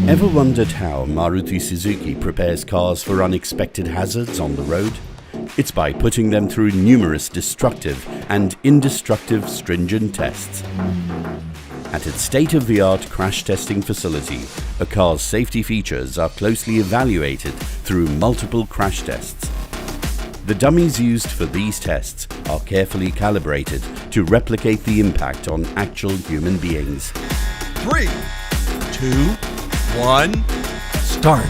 Ever wondered how Maruti Suzuki prepares cars for unexpected hazards on the road? It's by putting them through numerous destructive and indestructive stringent tests. At its state-of-the-art crash testing facility, a car's safety features are closely evaluated through multiple crash tests. The dummies used for these tests are carefully calibrated to replicate the impact on actual human beings. 3, 2, 1, start.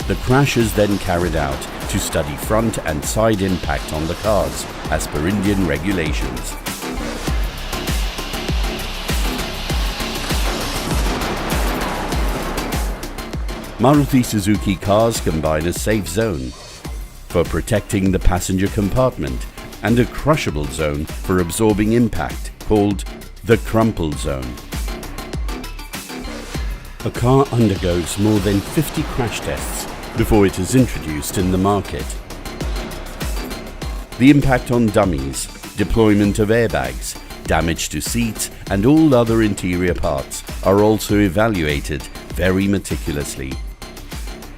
The crash is then carried out to study front and side impact on the cars as per Indian regulations. Maruti Suzuki cars combine a safe zone for protecting the passenger compartment and a crushable zone for absorbing impact called the crumple zone. A car undergoes more than 50 crash tests before it is introduced in the market. The impact on dummies, deployment of airbags, damage to seats and all other interior parts are also evaluated very meticulously.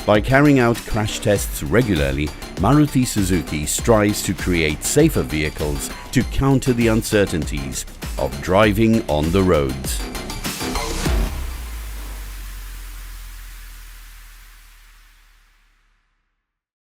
By carrying out crash tests regularly, Maruti Suzuki strives to create safer vehicles to counter the uncertainties of driving on the roads.